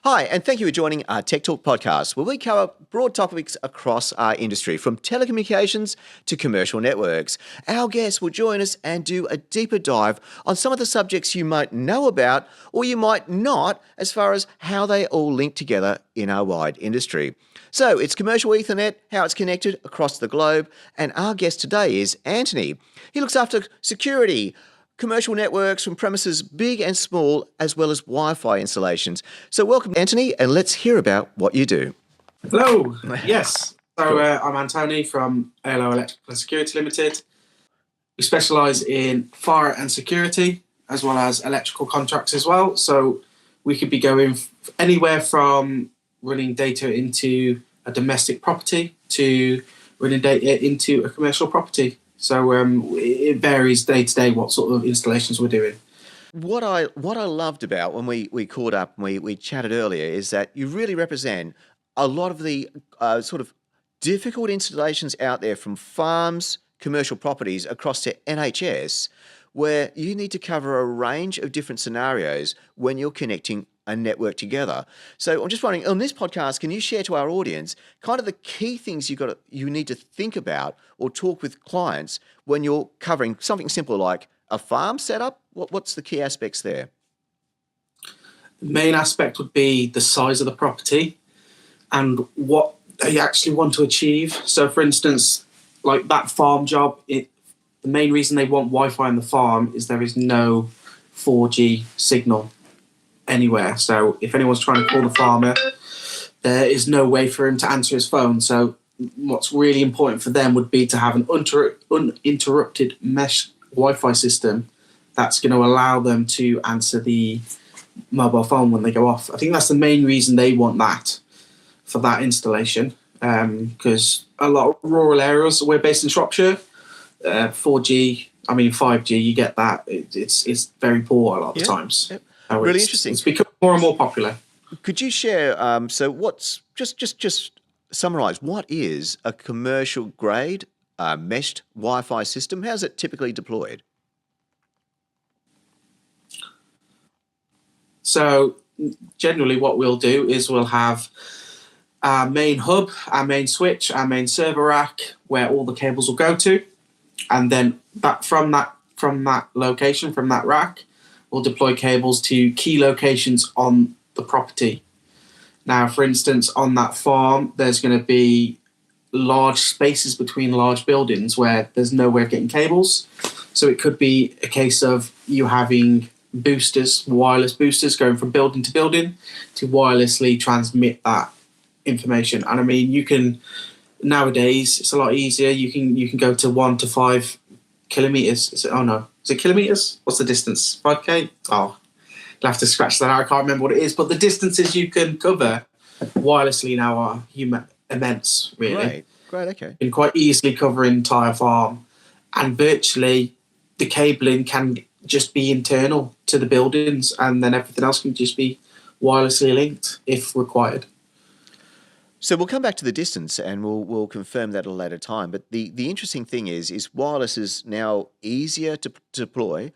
Hi, and thank you for joining our Tech Talk podcast, where we cover broad topics across our industry, from telecommunications to commercial networks. Our guests will join us and do a deeper dive on some of the subjects you might know about or you might not, as far as how they all link together in our wide industry. So it's commercial Ethernet, how it's connected across the globe, and our guest today is Antoni. He looks after security, commercial networks from premises big and small, as well as Wi-Fi installations. So welcome, Antoni, and let's hear about what you do. Hello. Yes. So I'm Antoni from ALO Electrical and Security Limited. We specialise in fire and security, as well as electrical contracts as well. So we could be going anywhere from running data into a domestic property to running data into a commercial property. So it varies day to day what sort of installations we're doing. What I loved about when we caught up and we chatted earlier is that you really represent a lot of the sort of difficult installations out there, from farms, commercial properties across to NHS, where you need to cover a range of different scenarios when you're connecting a network together. So I'm just wondering, on this podcast, can you share to our audience kind of the key things you need to think about or talk with clients when you're covering something simple like a farm setup? What's the key aspects there? The main aspect would be the size of the property and what they actually want to achieve. So for instance, like that farm job, the main reason they want Wi-Fi on the farm is there is no 4G signal anywhere. So if anyone's trying to call the farmer, there is no way for him to answer his phone. So what's really important for them would be to have an uninterrupted mesh Wi-Fi system that's going to allow them to answer the mobile phone when they go off. I think that's the main reason they want that for that installation, because a lot of rural areas, we're based in Shropshire, 5G, you get that. It's very poor a lot of the times. Yep. Really interesting. It's become more and more popular. Could you share, so what's, just summarise, what is a commercial grade meshed Wi-Fi system? How's it typically deployed? So generally what we'll do is we'll have our main hub, our main switch, our main server rack, where all the cables will go to. And then from that location, from that rack, we'll deploy cables to key locations on the property. Now, for instance, on that farm, there's going to be large spaces between large buildings where there's nowhere getting cables. So it could be a case of you having boosters, wireless boosters, going from building to building to wirelessly transmit that information. And I mean, you can nowadays, it's a lot easier. You can go to 1 to 5 kilometers. Is it kilometers? What's the distance? 5K? Oh, you'll have to scratch that out. I can't remember what it is. But the distances you can cover wirelessly now are immense, really. Great, okay. You can quite easily cover an entire farm. And virtually the cabling can just be internal to the buildings, and then everything else can just be wirelessly linked if required. So we'll come back to the distance and we'll confirm that at a later time. But the interesting thing is wireless is now easier to deploy.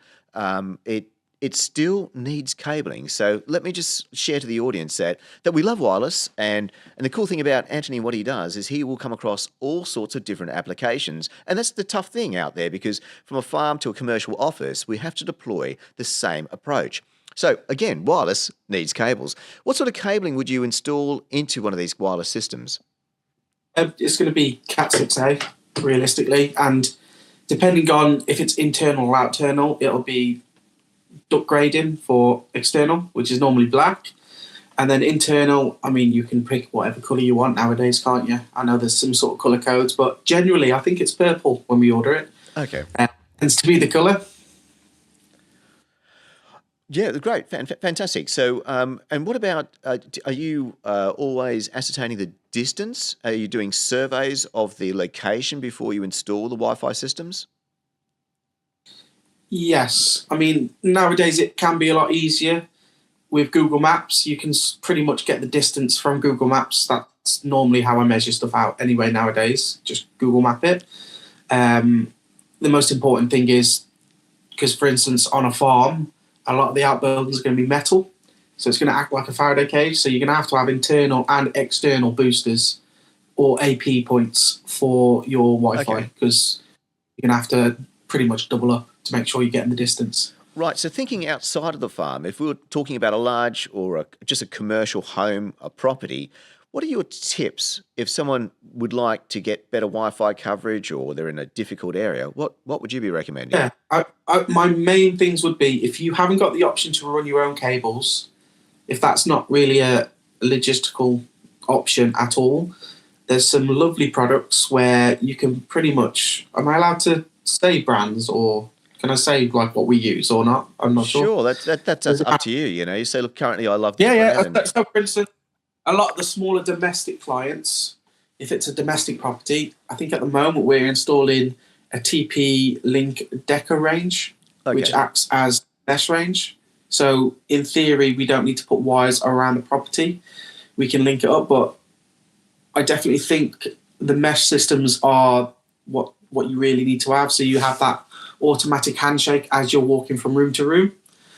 It still needs cabling. So let me just share to the audience that we love wireless, and the cool thing about Antoni, what he does is he will come across all sorts of different applications. And that's the tough thing out there, because from a farm to a commercial office, we have to deploy the same approach. So again, wireless needs cables. What sort of cabling would you install into one of these wireless systems? It's going to be Cat 6A, realistically. And depending on if it's internal or external, it'll be duct grading for external, which is normally black. And then internal, you can pick whatever colour you want nowadays, can't you? I know there's some sort of colour codes, but generally I think it's purple when we order it. Okay. Tends to be the colour. Yeah, great, fantastic. So, and what about, are you always ascertaining the distance? Are you doing surveys of the location before you install the Wi-Fi systems? Yes. Nowadays it can be a lot easier. With Google Maps, you can pretty much get the distance from Google Maps. That's normally how I measure stuff out anyway nowadays. Just Google Map it. The most important thing is, because for instance, on a farm, a lot of the outbuildings are going to be metal. So it's going to act like a Faraday cage. So you're going to have internal and external boosters or AP points for your Wi-Fi, because you're going to have to pretty much double up to make sure you're getting the distance. Right. So thinking outside of the farm, if we were talking about a large or just a commercial home, a property, what are your tips if someone would like to get better Wi-Fi coverage or they're in a difficult area? What would you be recommending? Yeah, my main things would be, if you haven't got the option to run your own cables, if that's not really a logistical option at all, there's some lovely products where you can pretty much, am I allowed to say brands, or can I say like what we use or not? I'm not sure. Sure, that's up to you. You say, look, currently I love this brand. Yeah. So for instance, a lot of the smaller domestic clients, if it's a domestic property, I think at the moment we're installing a TP Link Decker range, which acts as mesh range. So in theory, we don't need to put wires around the property. We can link it up, but I definitely think the mesh systems are what you really need to have. So you have that automatic handshake as you're walking from room to room.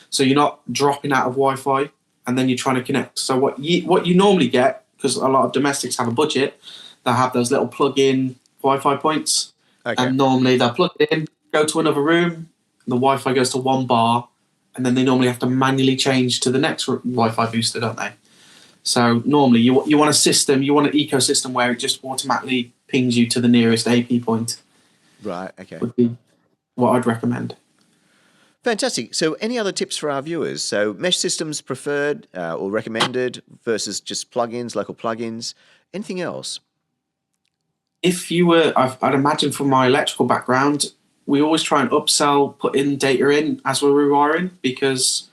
So you're not dropping out of Wi-Fi and then you're trying to connect. So what you normally get, because a lot of domestics have a budget, they'll have those little plug-in Wi-Fi points. And normally they'll plug it in, go to another room, the Wi-Fi goes to one bar, and then they normally have to manually change to the next Wi-Fi booster, don't they? So normally you want a system, you want an ecosystem where it just automatically pings you to the nearest AP point. Right, okay. Would be what I'd recommend. Fantastic. So any other tips for our viewers? So mesh systems preferred or recommended versus just plugins, local plugins. Anything else? If you were, I'd imagine from my electrical background, we always try and upsell, put in data in as we're rewiring, because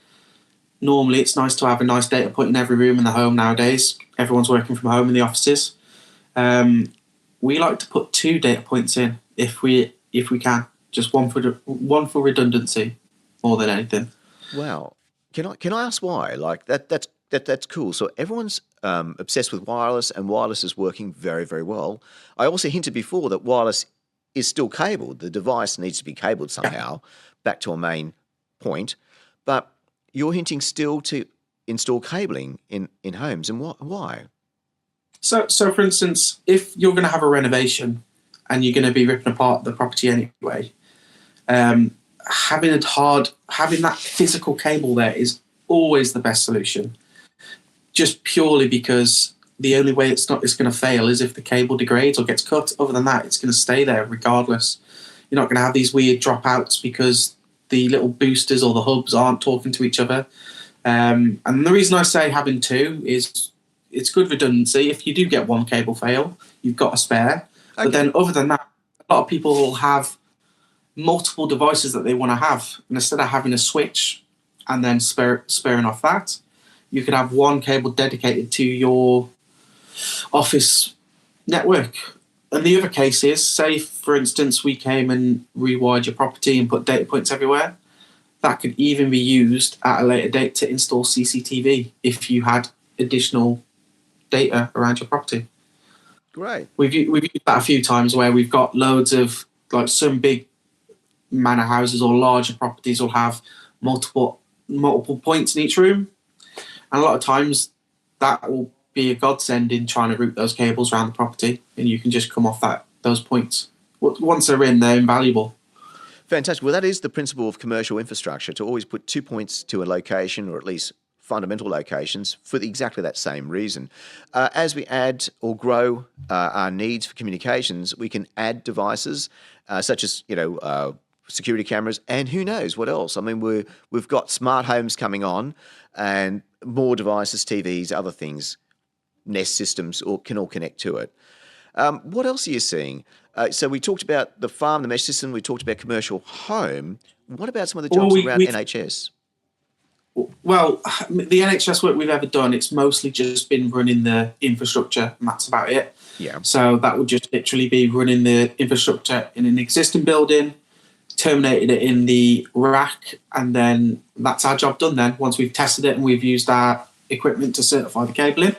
normally it's nice to have a nice data point in every room in the home nowadays. Everyone's working from home in the offices. We like to put 2 data points in if we can, just one for redundancy more than anything. Wow. Can I ask why? Like that's cool. So everyone's obsessed with wireless, and wireless is working very, very well. I also hinted before that wireless is still cabled. The device needs to be cabled somehow back to a main point. But you're hinting still to install cabling in homes, and why? So for instance, if you're going to have a renovation and you're going to be ripping apart the property anyway, having that physical cable there is always the best solution. Just purely because the only way it's going to fail is if the cable degrades or gets cut. Other than that, it's going to stay there regardless. You're not going to have these weird dropouts because the little boosters or the hubs aren't talking to each other. And the reason I say having 2 is it's good redundancy. If you do get one cable fail, you've got a spare. Okay. But then other than that, a lot of people will have multiple devices that they want to have. And instead of having a switch and then sparing off that, you could have one cable dedicated to your office network. And the other case is, say, for instance, we came and rewired your property and put data points everywhere. That could even be used at a later date to install CCTV if you had additional data around your property. Great. We've used that a few times where we've got loads of, like, some big manor houses or larger properties will have multiple points in each room. And a lot of times that will be a godsend in trying to route those cables around the property, and you can just come off those points. Once they're in, they're invaluable. Fantastic. Well, that is the principle of commercial infrastructure, to always put 2 points to a location, or at least fundamental locations, for exactly that same reason. As we add or grow our needs for communications, we can add devices such as security cameras, and who knows what else. I mean, we've got smart homes coming on, and more devices, TVs, other things, Nest systems can all connect to it. What else are you seeing? So we talked about the farm, the mesh system. We talked about commercial home. What about some of the jobs around NHS? Well, the NHS work we've ever done, it's mostly just been running the infrastructure, and that's about it. Yeah. So that would just literally be running the infrastructure in an existing building, terminated it in the rack, and then that's our job done then, once we've tested it and we've used our equipment to certify the cabling.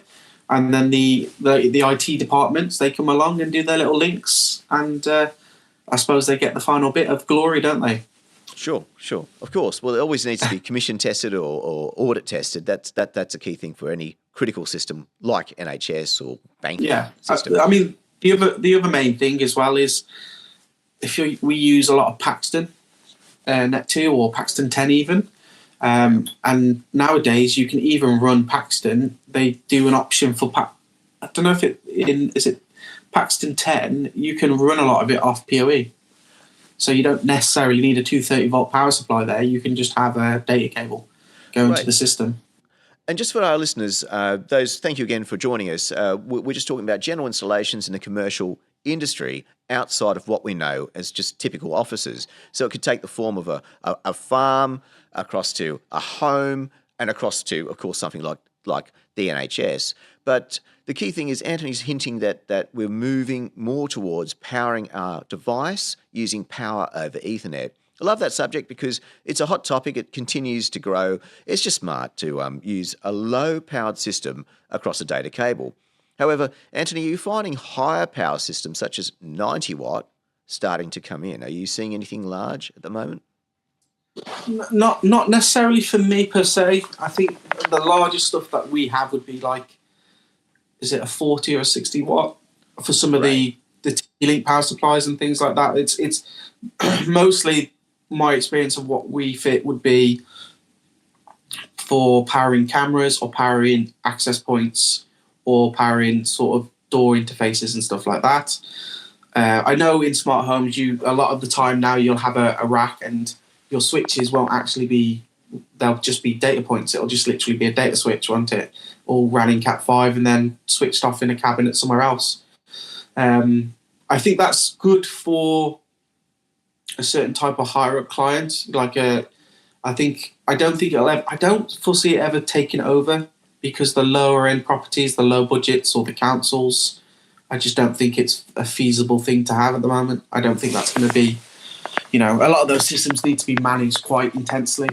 And then the IT departments, they come along and do their little links, and I suppose they get the final bit of glory, don't they? Sure, sure. Of course. Well, it always needs to be commission tested or audit tested. That's a key thing for any critical system like NHS or banking Yeah, system. I mean the other main thing as well is we use a lot of Paxton Net 2 or Paxton 10 even. And nowadays you can even run Paxton. They do an option for I don't know if is it Paxton 10. You can run a lot of it off PoE, so you don't necessarily need a 230-volt power supply there. You can just have a data cable going to the system. And just for our listeners, thank you again for joining us. We're just talking about general installations in the commercial industry outside of what we know as just typical offices. So it could take the form of a farm, across to a home, and across to, of course, something like the NHS. But the key thing is Antoni's hinting that we're moving more towards powering our device using power over Ethernet. I love that subject because it's a hot topic. It continues to grow. It's just smart to use a low-powered system across a data cable. However, Antoni, are you finding higher power systems such as 90-watt starting to come in? Are you seeing anything large at the moment? Not necessarily for me per se. I think the largest stuff that we have would be like, is it a 40 or a 60 watt for some of the T-Link power supplies and things like that. It's mostly my experience of what we fit would be for powering cameras or powering access points or powering sort of door interfaces and stuff like that. I know in smart homes, a lot of the time now you'll have a rack and your switches won't actually be, they'll just be data points. It'll just literally be a data switch, won't it? All ran in Cat5 and then switched off in a cabinet somewhere else. I think that's good for a certain type of higher up client. I don't foresee it ever taking over, because the lower end properties, the low budgets or the councils, I just don't think it's a feasible thing to have at the moment. I don't think that's going to be, a lot of those systems need to be managed quite intensely.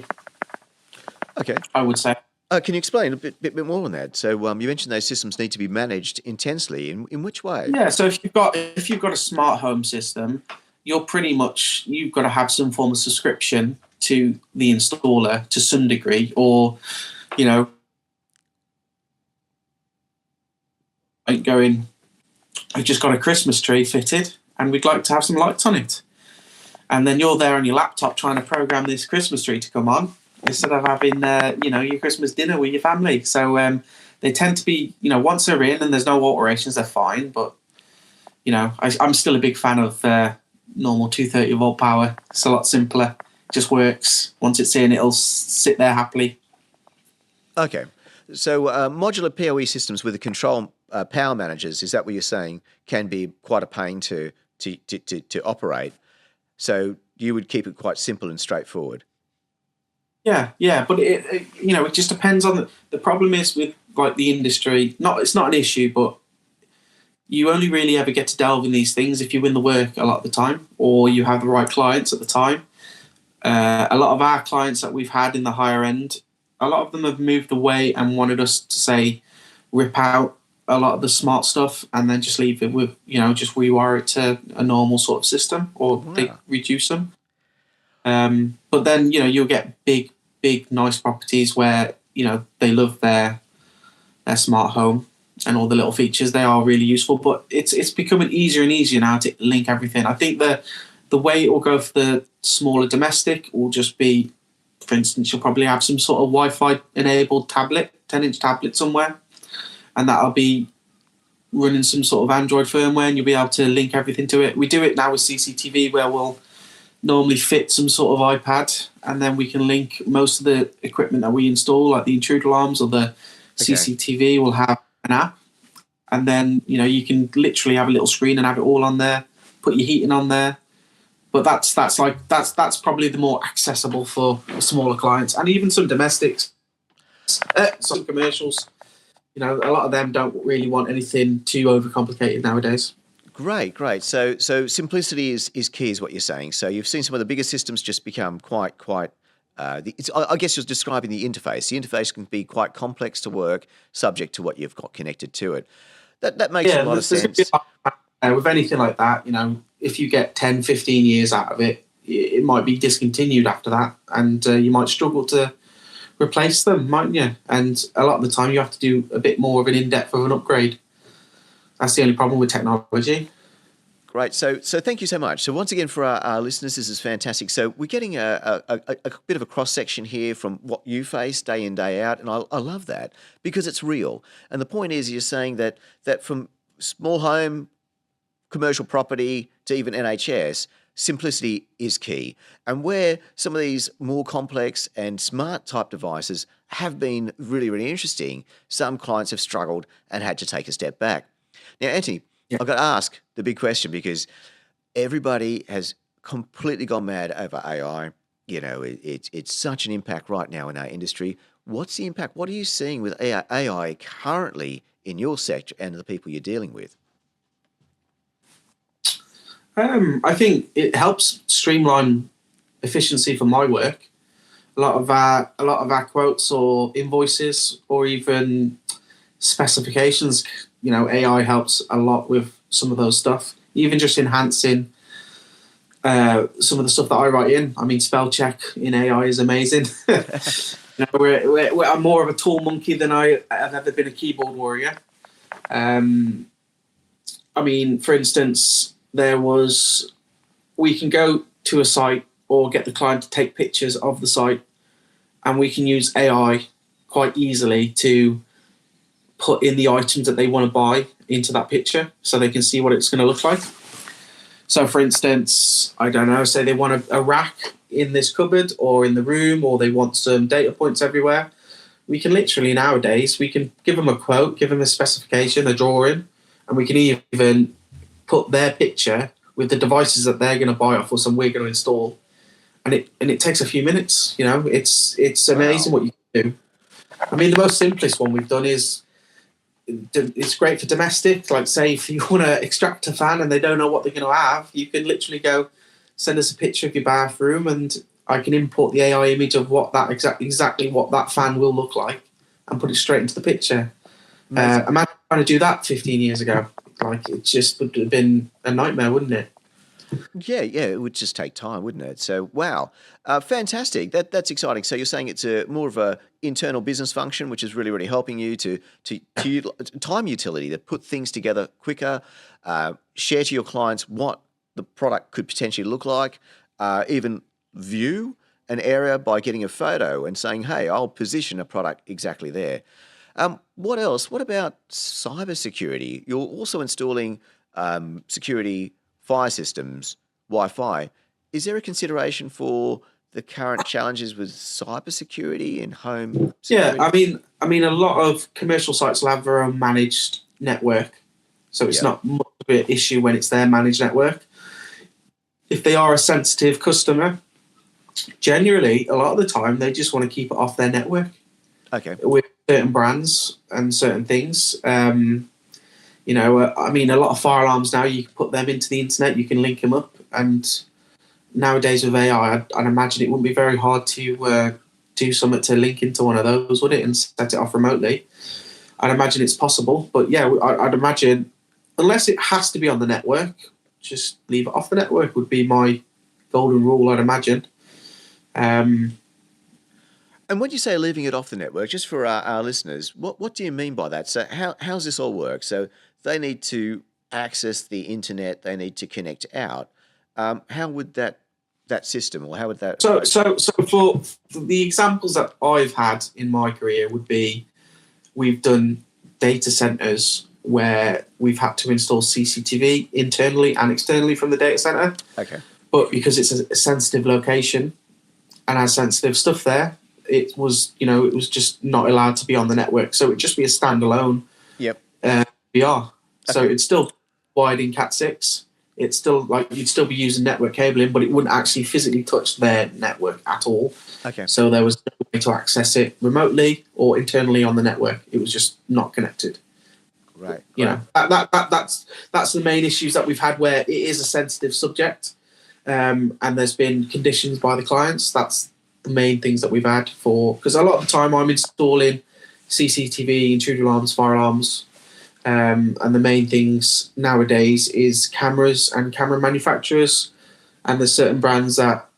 Okay. I would say. Can you explain a bit more on that? So you mentioned those systems need to be managed intensely. In which way? Yeah. So if you've got a smart home system, you've got to have some form of subscription to the installer to some degree, or like going, I've just got a Christmas tree fitted and we'd like to have some lights on it. And then you're there on your laptop trying to program this Christmas tree to come on instead of having, your Christmas dinner with your family. So they tend to be, once they're in and there's no alterations, they're fine. But, I'm still a big fan of normal 230-volt power. It's a lot simpler. It just works. Once it's in, it'll sit there happily. Okay. So modular PoE systems with the control power managers, is that what you're saying, can be quite a pain to operate? So you would keep it quite simple and straightforward. Yeah, but it just depends on the problem is with like the industry. It's not an issue, but you only really ever get to delve in these things if you win the work a lot of the time, or you have the right clients at the time. A lot of our clients that we've had in the higher end, a lot of them have moved away and wanted us to say rip out a lot of the smart stuff and then just leave it with, just rewire it to a normal sort of system, or they reduce them. But then, you'll get big, nice properties where, they love their smart home and all the little features. They are really useful, but it's becoming easier and easier now to link everything. I think the way it will go for the smaller domestic will just be, for instance, you'll probably have some sort of Wi-Fi enabled tablet, 10-inch tablet somewhere, and that'll be running some sort of Android firmware and you'll be able to link everything to it. We do it now with CCTV, where we'll normally fit some sort of iPad and then we can link most of the equipment that we install, like the intruder alarms or the CCTV will have an app. And then, you can literally have a little screen and have it all on there, put your heating on there. But that's probably the more accessible for smaller clients and even some domestics, some commercials. A lot of them don't really want anything too overcomplicated nowadays. Great. So simplicity is key, is what you're saying. So you've seen some of the bigger systems just become quite. I guess you're describing the interface. The interface can be quite complex to work, subject to what you've got connected to it. That makes a lot of sense. With anything like that, if you get 10, 15 years out of it, it might be discontinued after that, and you might struggle to replace them, mightn't you? And a lot of the time you have to do a bit more of an in-depth of an upgrade. That's the only problem with technology. Great. So thank you so much. So once again, for our listeners, this is fantastic. So we're getting a bit of a cross-section here from what you face day in, day out, and I love that because it's real. And the point is, you're saying that from small home, commercial property to even NHS, simplicity is key. And where some of these more complex and smart type devices have been really, really interesting, some clients have struggled and had to take a step back. Now, Antoni, I've got to ask the big question because everybody has completely gone mad over AI. You know, it's such an impact right now in our industry. What's the impact? What are you seeing with AI currently in your sector and the people you're dealing with? I think it helps streamline efficiency for my work. A lot of our quotes or invoices or even specifications, you know, AI helps a lot with some of those stuff. Even just enhancing some of the stuff that I write in. I mean, spell check in AI is amazing. You know, I'm more of a tool monkey than I've ever been a keyboard warrior. I mean, for instance, we can go to a site or get the client to take pictures of the site, and we can use AI quite easily to put in the items that they want to buy into that picture so they can see what it's going to look like. So for instance, I don't know, say they want a rack in this cupboard or in the room, or they want some data points everywhere. We can literally nowadays, we can give them a quote, give them a specification, a drawing, and we can even put their picture with the devices that they're going to buy off us and we're going to install. And it takes a few minutes, you know, it's amazing what you can do. I mean, the most simplest one we've done is, it's great for domestic. Like, say, if you want to extract a fan and they don't know what they're going to have, you can literally go send us a picture of your bathroom, and I can import the AI image of what that exactly what that fan will look like, and put it straight into the picture. Imagine trying to do that 15 years ago. Like, it just would have been a nightmare, wouldn't it? Yeah, it would just take time, wouldn't it? So, wow, fantastic. That's exciting. So you're saying it's more of a internal business function, which is really, really helping you to time utility, to put things together quicker, share to your clients what the product could potentially look like, even view an area by getting a photo and saying, hey, I'll position a product exactly there. What else? What about cybersecurity? You're also installing security fire systems, Wi-Fi. Is there a consideration for the current challenges with cybersecurity and home security? Yeah, I mean, a lot of commercial sites will have their own managed network, so it's not much of an issue when it's their managed network. If they are a sensitive customer, generally, a lot of the time, they just want to keep it off their network. Okay. With certain brands and certain things. You know, I mean, a lot of fire alarms now, you can put them into the internet, you can link them up. And nowadays with AI, I'd imagine it wouldn't be very hard to do something to link into one of those, would it, and set it off remotely. I'd imagine it's possible. But yeah, I'd imagine, unless it has to be on the network, just leave it off the network would be my golden rule, I'd imagine. And when you say leaving it off the network, just for our listeners, what do you mean by that? So how's this all work? So they need to access the internet, they need to connect out. How would that system, or how would that? So for the examples that I've had in my career would be, we've done data centers where we've had to install CCTV internally and externally from the data center. Okay. But because it's a sensitive location and has sensitive stuff there, it was just not allowed to be on the network. So it'd just be a standalone VR. So it's still wired in Cat6. It's still like you'd still be using network cabling, but it wouldn't actually physically touch their network at all. Okay. So there was no way to access it remotely or internally on the network. It was just not connected. Right. You know, that's the main issues that we've had where it is a sensitive subject, and there's been conditions by the clients. That's the main things that we've had for, because a lot of the time I'm installing CCTV, intruder alarms, fire alarms, and the main things nowadays is cameras and camera manufacturers and there's certain brands that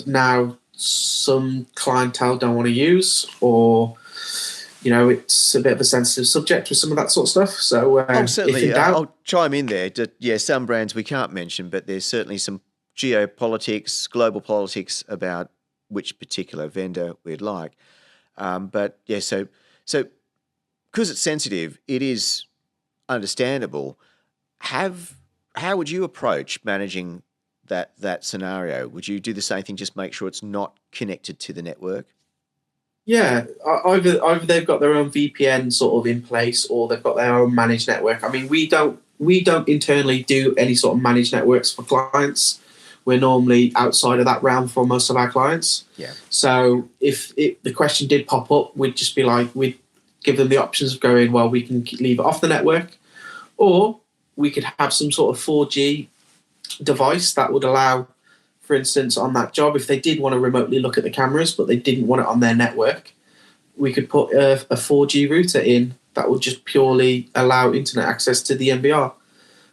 now some clientele don't want to use, or it's a bit of a sensitive subject with some of that sort of stuff. So certainly. if in doubt, I'll chime in there. Some brands we can't mention, but there's certainly some geopolitics, global politics about which particular vendor we'd like. But yeah, so because it's sensitive, it is understandable. How would you approach managing that scenario? Would you do the same thing, just make sure it's not connected to the network? yeah, either they've got their own VPN sort of in place, or they've got their own managed network. I mean, we don't internally do any sort of managed networks for clients. We're normally outside of that realm for most of our clients. Yeah. So if the question did pop up, we'd just be like, we'd give them the options of going, well, we can leave it off the network, or we could have some sort of 4G device that would allow, for instance, on that job, if they did want to remotely look at the cameras, but they didn't want it on their network, we could put a 4G router in that would just purely allow internet access to the MBR. Okay.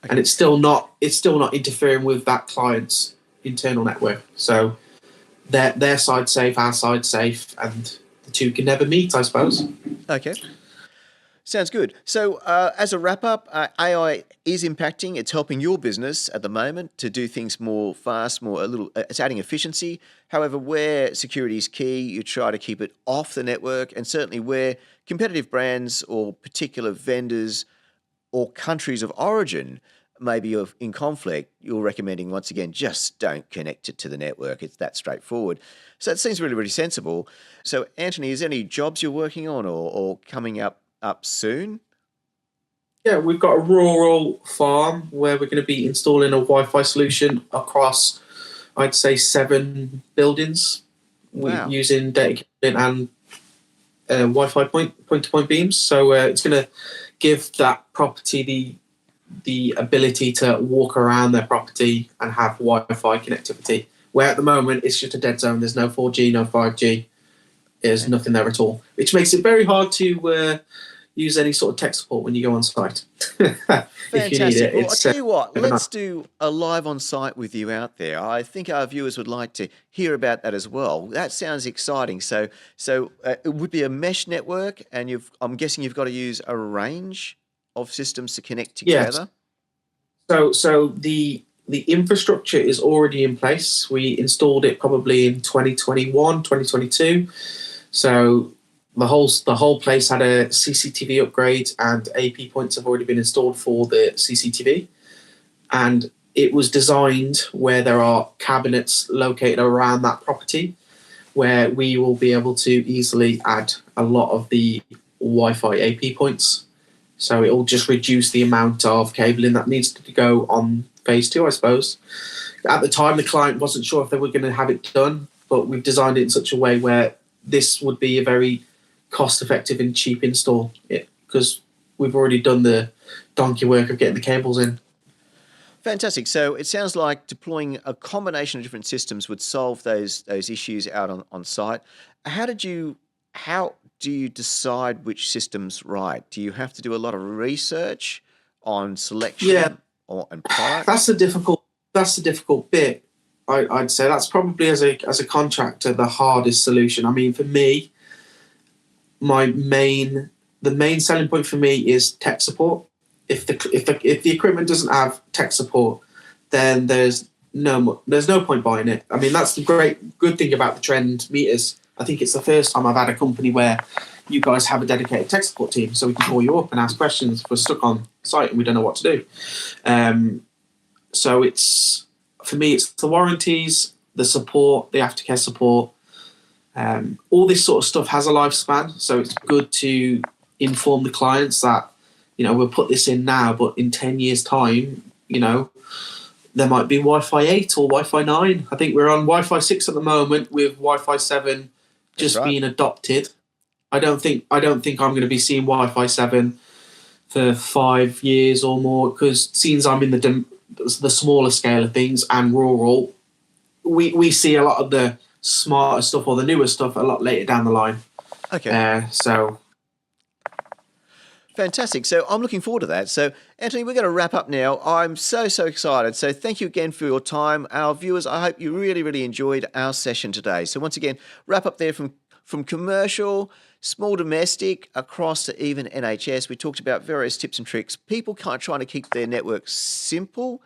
And it's still not interfering with that client's internal network. So their side safe, our side safe, and the two can never meet, I suppose. Okay. Sounds good. So as a wrap-up, AI is impacting. It's helping your business at the moment to do things more fast, it's adding efficiency. However, where security is key, you try to keep it off the network, and certainly where competitive brands or particular vendors or countries of origin may be in conflict, you're recommending, once again, just don't connect it to the network. It's that straightforward. So it seems really, really sensible. So, Antoni, is there any jobs you're working on or coming up soon? Yeah, we've got a rural farm where we're going to be installing a Wi-Fi solution across, I'd say, 7 buildings. Wow. Using data and Wi-Fi point-to-point beams. So it's going to give that property the ability to walk around their property and have Wi-Fi connectivity. Where at the moment it's just a dead zone. There's no 4G, no 5G. There's nothing there at all, which makes it very hard to use any sort of tech support when you go on site. If you need it. Well, I'll tell you what, let's do a live on site with you out there. I think our viewers would like to hear about that as well. That sounds exciting. So it would be a mesh network, and I'm guessing you've got to use a range of systems to connect together. Yes. So the infrastructure is already in place. We installed it probably in 2021, 2022. So the whole place had a CCTV upgrade, and AP points have already been installed for the CCTV. And it was designed where there are cabinets located around that property, where we will be able to easily add a lot of the Wi-Fi AP points. So it will just reduce the amount of cabling that needs to go on phase 2, I suppose. At the time, the client wasn't sure if they were going to have it done, but we've designed it in such a way where this would be a very cost-effective and cheap install, because we've already done the donkey work of getting the cables in. Fantastic. So it sounds like deploying a combination of different systems would solve those issues out on site. How do you decide which system's right? Do you have to do a lot of research on selection and product? That's the difficult bit. I'd say that's probably as a contractor the hardest solution. I mean, for me, the main selling point for me is tech support. If the equipment doesn't have tech support, then there's no point buying it. I mean, that's the good thing about the Trend meters. I think it's the first time I've had a company where you guys have a dedicated tech support team, so we can call you up and ask questions if we're stuck on site and we don't know what to do. So for me, it's the warranties, the support, the aftercare support. All this sort of stuff has a lifespan, so it's good to inform the clients that, we'll put this in now, but in 10 years' time, there might be Wi-Fi 8 or Wi-Fi 9. I think we're on Wi-Fi 6 at the moment, with Wi-Fi 7 just being adopted. I don't think I'm going to be seeing Wi-Fi 7 for 5 years or more, because since I'm in the smaller scale of things and rural, we see a lot of the smarter stuff or the newer stuff a lot later down the line. Okay. Fantastic. So I'm looking forward to that. So, Antoni, we're going to wrap up now. I'm so excited. So thank you again for your time. Our viewers, I hope you really enjoyed our session today. So once again, wrap up there from commercial, small domestic, across to even NHS. We talked about various tips and tricks. People trying to keep their networks simple.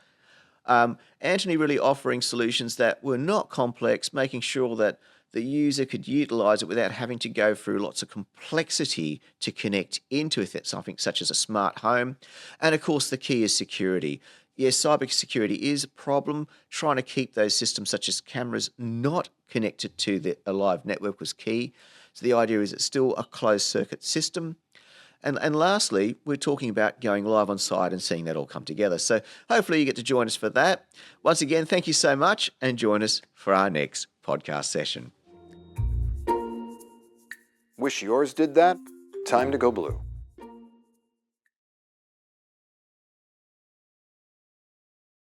Antoni really offering solutions that were not complex, making sure that the user could utilize it without having to go through lots of complexity to connect into something such as a smart home. And of course, the key is security. Yes, cybersecurity is a problem. Trying to keep those systems such as cameras not connected to a live network was key. So the idea is it's still a closed circuit system. And lastly, we're talking about going live on site and seeing that all come together. So hopefully you get to join us for that. Once again, thank you so much, and join us for our next podcast session. Wish yours did that? Time to go blue.